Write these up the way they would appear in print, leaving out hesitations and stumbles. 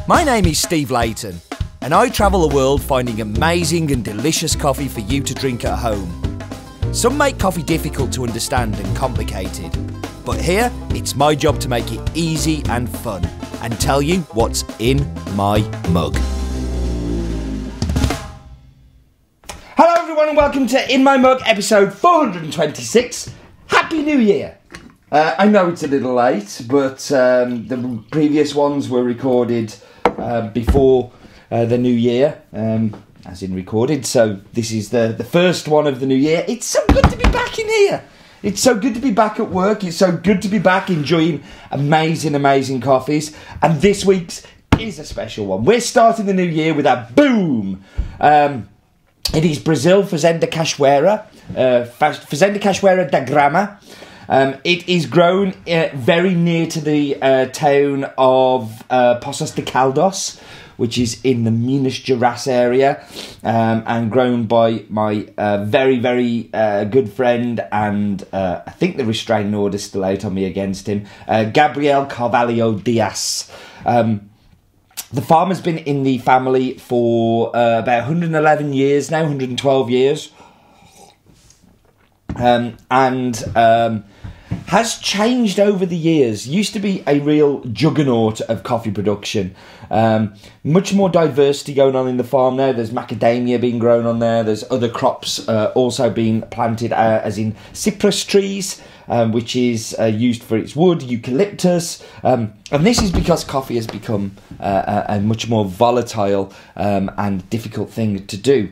My name is Steve Layton, and I travel the world finding amazing and delicious coffee for you to drink at home. Some make coffee difficult to understand and complicated, but here it's my job to make it easy and fun and tell you what's in my mug. Hello everyone and welcome to In My Mug episode 426. Happy New Year! I know it's a little late, but the previous ones were recorded before the new year, as in recorded, so this is the first one of the new year. It's so good to be back in here. It's so good to be back at work. It's so good to be back enjoying amazing coffees. And this week's is a special one. We're starting the new year with a boom. It is Brazil Fazenda Cachoeira, Fazenda Cachoeira da Grama. It is grown very near to the town of Poços de Caldas, which is in the Minas Gerais area, and grown by my very good friend, and I think the restraining order is still out on me against him, Gabriel Carvalho Dias. The farm has been in the family for about 111 years now, 112 years, and has changed over the years. Used to be a real juggernaut of coffee production. Much more diversity going on in the farm now. There's macadamia being grown on there. There's other crops also being planted, as in cypress trees, which is used for its wood, eucalyptus. And this is because coffee has become a much more volatile and difficult thing to do.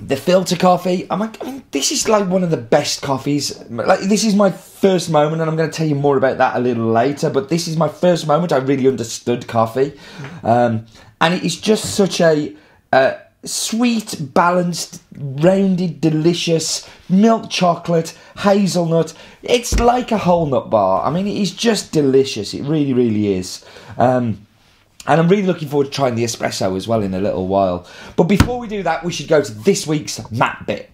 The filter coffee, I mean, this is like one of the best coffees. Like, this is my first moment, and I'm going to tell you more about that a little later, but this is my first moment I really understood coffee. And it is just such a sweet, balanced, rounded, delicious milk chocolate, hazelnut. It's like a whole nut bar. I mean, it is just delicious. It really is. And I'm really looking forward to trying the espresso as well in a little while. But before we do that, we should go to this week's map bit.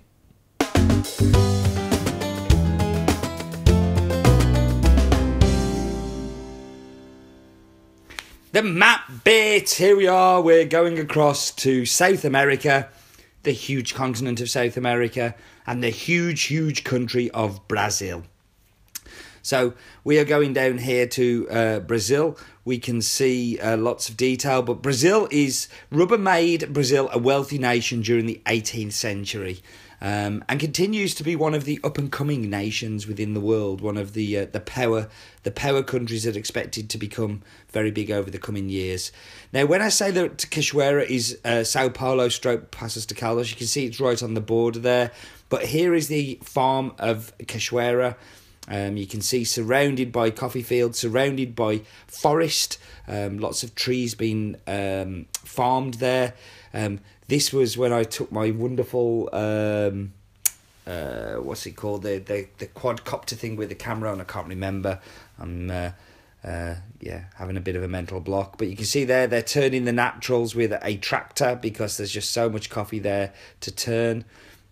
The map bit! Here we are. We're going across to South America, the huge continent of South America, and the huge country of Brazil. So we are going down here to Brazil. We can see lots of detail, but rubber made Brazil a wealthy nation during the 18th century, and continues to be one of the up and coming nations within the world. One of the power countries that are expected to become very big over the coming years. Now, when I say that Cachoeira is Sao Paulo stroke Poços de Caldas, you can see it's right on the border there. But here is the farm of Cachoeira. You can see surrounded by coffee fields, surrounded by forest, lots of trees being farmed there. This was when I took my wonderful, what's it called, the quadcopter thing with the camera on. I can't remember. I'm having a bit of a mental block. But you can see there they're turning the naturals with a tractor because there's just so much coffee there to turn.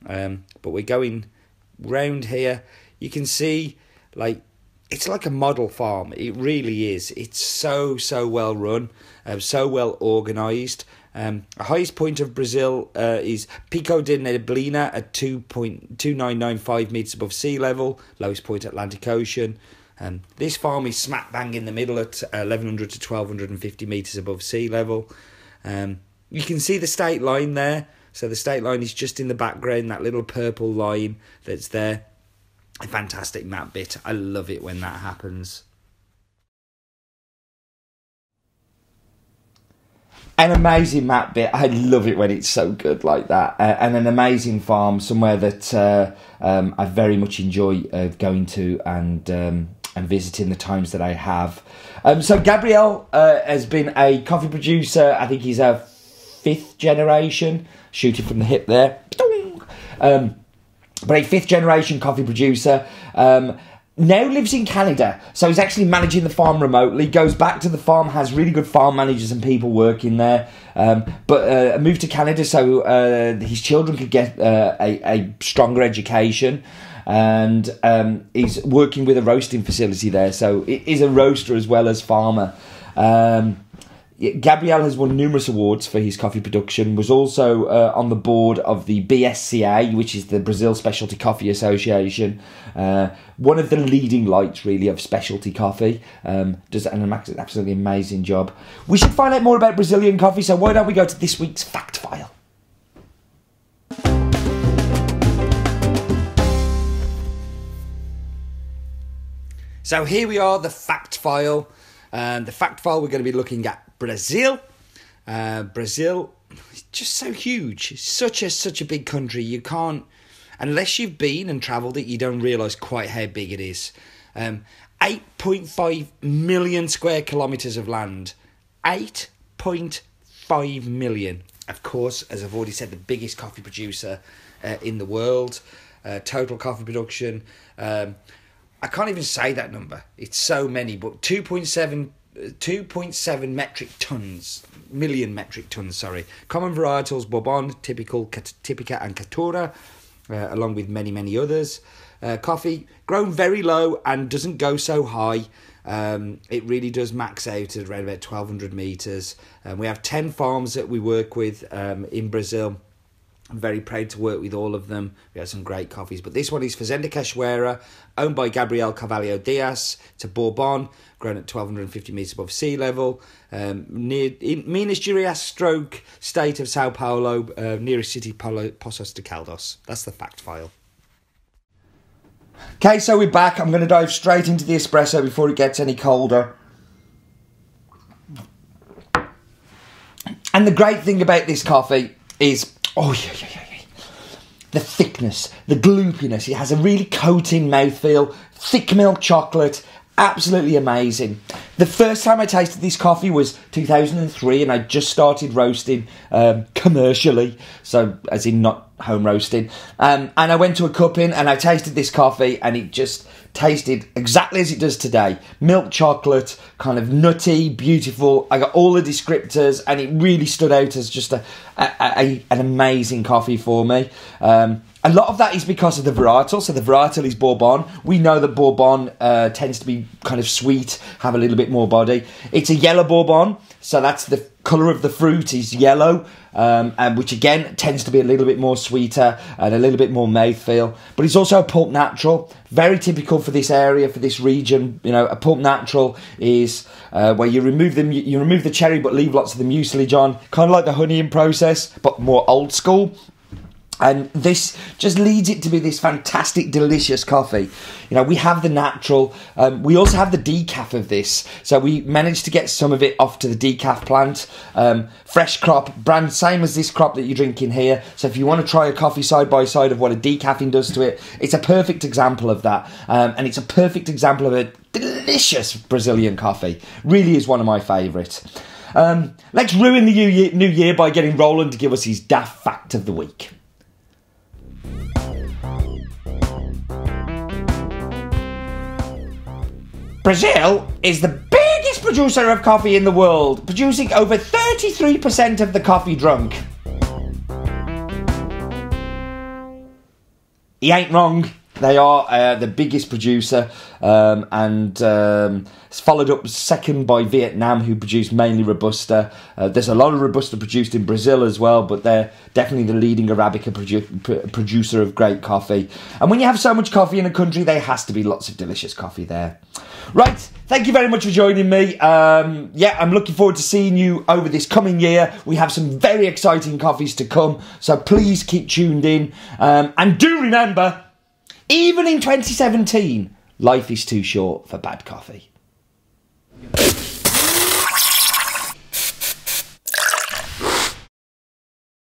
But we're going round here. You can see, like, it's like a model farm. It really is. It's so well run, so well organised. The highest point of Brazil is Pico de Neblina at 2.2995 metres above sea level. Lowest point Atlantic Ocean. This farm is smack bang in the middle at 1100 to 1250 metres above sea level. You can see the state line there. So the state line is just in the background, that little purple line that's there. A fantastic map bit. I love it when that happens. An amazing map bit. I love it when it's so good like that. And an amazing farm, somewhere that I very much enjoy going to and visiting the times that I have. So Gabriel has been a coffee producer. I think he's a 5th generation. Shooting from the hip there. But a 5th generation coffee producer, now lives in Canada. So he's actually managing the farm remotely, goes back to the farm, has really good farm managers and people working there, but moved to Canada so his children could get a stronger education, and he's working with a roasting facility there. So he's a roaster as well as farmer. Gabriel has won numerous awards for his coffee production, was also on the board of the BSCA, which is the Brazil Specialty Coffee Association, one of the leading lights, really, of specialty coffee. Does an absolutely amazing job. We should find out more about Brazilian coffee, so why don't we go to this week's Fact File? So here we are, the Fact File. The Fact File, we're going to be looking at Brazil. Brazil is just so huge. It's such a big country. You can't, unless you've been and travelled it, you don't realise quite how big it is. 8.5 million square kilometres of land. 8.5 million. Of course, as I've already said, the biggest coffee producer in the world. Total coffee production. I can't even say that number. It's so many, but 2.7 million metric tons, sorry. Common varietals, Bourbon, Typica and Cachoeira, along with many others. Coffee grown very low and doesn't go so high. It really does max out at around about 1,200 metres. We have 10 farms that we work with in Brazil. I'm very proud to work with all of them. We have some great coffees. But this one is Fazenda Cachoeira, owned by Gabriel Carvalho Dias. It's a Bourbon, grown at 1,250 metres above sea level. Near in Minas Gerais stroke state of Sao Paulo, nearest city Poços de Caldas. That's the Fact File. Okay, so we're back. I'm going to dive straight into the espresso before it gets any colder. And the great thing about this coffee is... the thickness, the gloopiness. It has a really coating mouthfeel, thick milk chocolate, absolutely amazing. The first time I tasted this coffee was 2003, and I just started roasting commercially, so as in not home roasting. And I went to a cupping and I tasted this coffee, and it just tasted exactly as it does today. Milk chocolate, kind of nutty, beautiful. I got all the descriptors, and it really stood out as just an amazing coffee for me. A lot of that is because of the varietal. So the varietal is Bourbon. We know that Bourbon tends to be kind of sweet, have a little bit more body. It's a yellow Bourbon, so that's the colour of the fruit is yellow, and which again tends to be a little bit more sweeter and a little bit more mouthfeel. But it's also a pulp natural, very typical for this area, for this region. You know, a pulp natural is where you remove the cherry but leave lots of the mucilage on, kind of like the honeying process, but more old school. And this just leads it to be this fantastic, delicious coffee. You know, we have the natural. We also have the decaf of this. So we managed to get some of it off to the decaf plant. Fresh crop, brand same as this crop that you're drinking here. So if you want to try a coffee side by side of what a decafing does to it, it's a perfect example of that. And it's a perfect example of a delicious Brazilian coffee. Really is one of my favourites. Let's ruin the new year by getting Roland to give us his daft fact of the week. Brazil is the biggest producer of coffee in the world, producing over 33% of the coffee drunk. He ain't wrong. They are the biggest producer, and it's followed up second by Vietnam, who produce mainly Robusta. There's a lot of Robusta produced in Brazil as well, but they're definitely the leading Arabica producer of great coffee. And when you have so much coffee in a country, there has to be lots of delicious coffee there. Right, thank you very much for joining me. I'm looking forward to seeing you over this coming year. We have some very exciting coffees to come, so please keep tuned in. And do remember, even in 2017, life is too short for bad coffee.